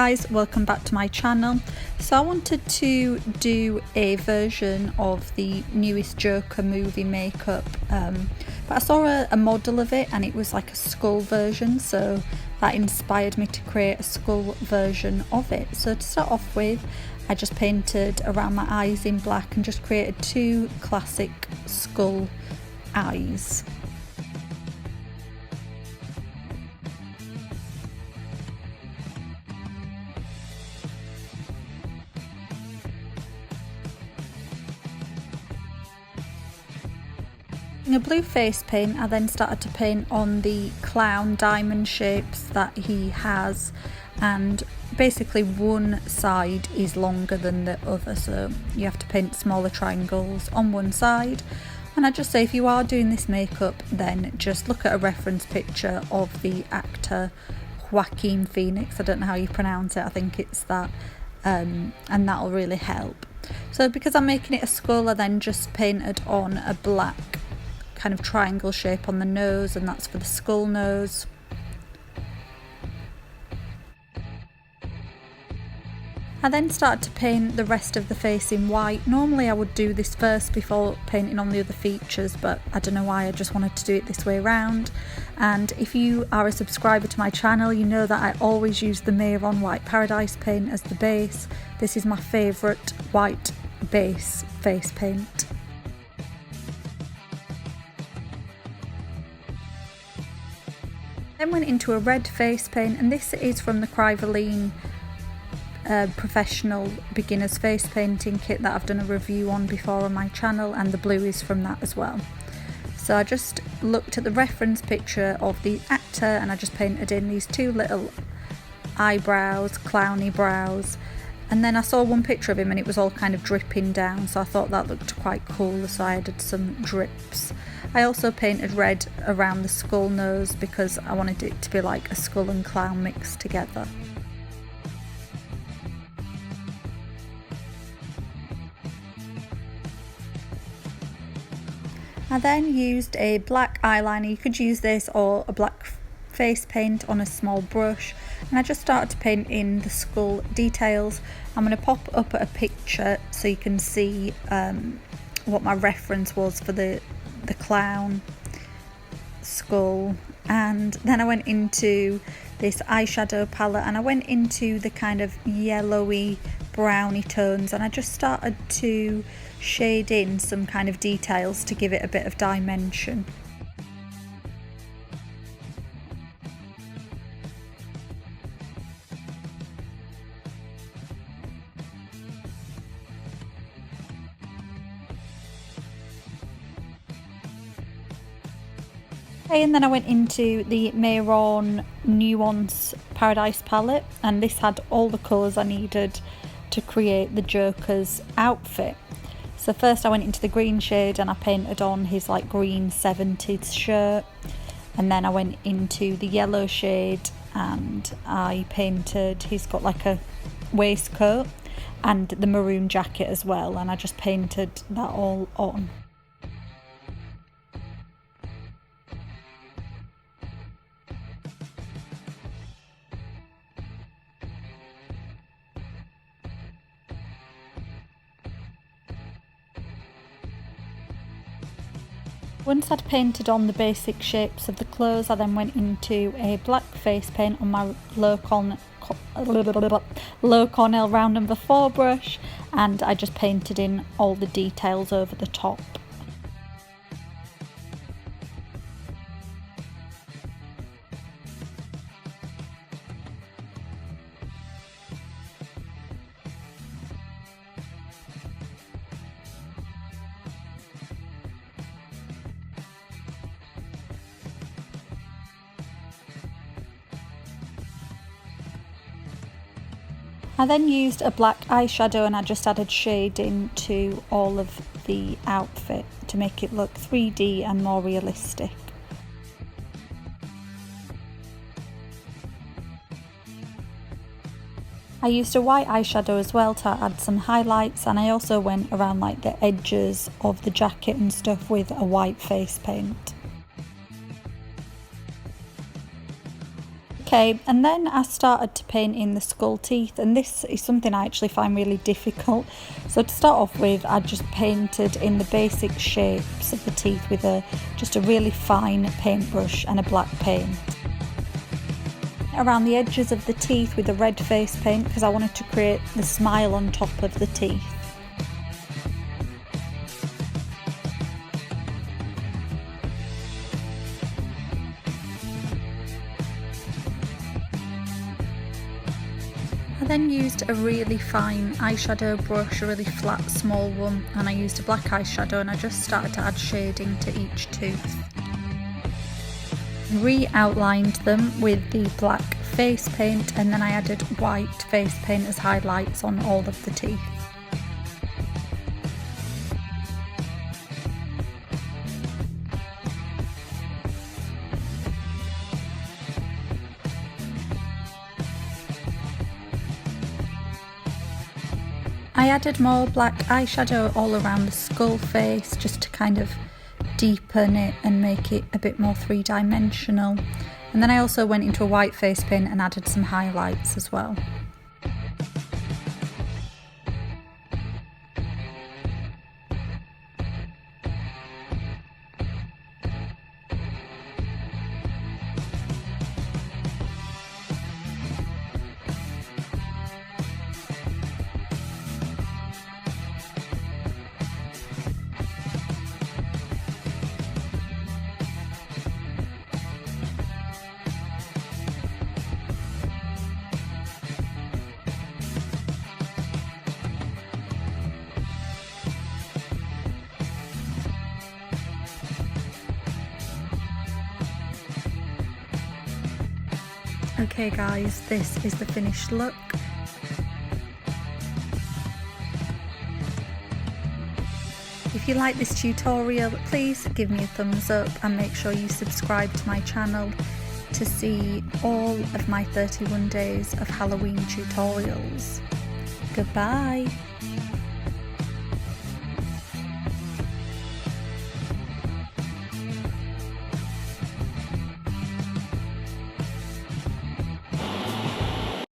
guys, welcome back to my channel. So I wanted to do a version of the newest Joker movie makeup, but I saw a model of it and it was like a skull version, so that inspired me to create a skull version of it. So to start off with, I just painted around my eyes in black and just created two classic skull eyes. A blue face paint, I then started to paint on the clown diamond shapes that he has, and basically one side is longer than the other, so you have to paint smaller triangles on one side. And I just say, if you are doing this makeup, then just look at a reference picture of the actor Joaquin Phoenix, I don't know how you pronounce it, I think it's that, and that'll really help. So because I'm making it a skull, I then just painted on a black kind of triangle shape on the nose, and that's for the skull nose. I then started to paint the rest of the face in white. Normally I would do this first before painting on the other features, but I don't know why, I just wanted to do it this way around. And if you are a subscriber to my channel, you know that I always use the Mayron White Paradise paint as the base. This is my favourite white base face paint. Then went into a red face paint, and this is from the Kryvaline professional beginners face painting kit that I've done a review on before on my channel, and the blue is from that as well. So I just looked at the reference picture of the actor and I just painted in these two little eyebrows, clowny brows, and then I saw one picture of him and it was all kind of dripping down, so I thought that looked quite cool, so I added some drips. I also painted red around the skull nose because I wanted it to be like a skull and clown mixed together. I then used a black eyeliner. You could use this or a black face paint on a small brush, and I just started to paint in the skull details. I'm going to pop up a picture so you can see what my reference was for the clown skull. And then I went into this eyeshadow palette and I went into the kind of yellowy browny tones, and I just started to shade in some kind of details to give it a bit of dimension. Okay, and then I went into the Mayron Nuance Paradise palette, and this had all the colours I needed to create the Joker's outfit. So first I went into the green shade and I painted on his like green 70s shirt, and then I went into the yellow shade and I painted, he's got like a waistcoat and the maroon jacket as well, and I just painted that all on. Once I'd painted on the basic shapes of the clothes, I then went into a black face paint on my low Cornell round number 4 brush, and I just painted in all the details over the top. I then used a black eyeshadow and I just added shading to all of the outfit to make it look 3D and more realistic. I used a white eyeshadow as well to add some highlights, and I also went around like the edges of the jacket and stuff with a white face paint. Okay, and then I started to paint in the skull teeth, and this is something I actually find really difficult. So to start off with, I just painted in the basic shapes of the teeth with just a really fine paintbrush and a black paint. Around the edges of the teeth with a red face paint because I wanted to create the smile on top of the teeth. I then used a really fine eyeshadow brush, a really flat small one, and I used a black eyeshadow and I just started to add shading to each tooth. Re-outlined them with the black face paint, and then I added white face paint as highlights on all of the teeth. I added more black eyeshadow all around the skull face just to kind of deepen it and make it a bit more three-dimensional. And then I also went into a white face paint and added some highlights as well. Okay guys, this is the finished look. If you like this tutorial, please give me a thumbs up and make sure you subscribe to my channel to see all of my 31 days of Halloween tutorials. Goodbye!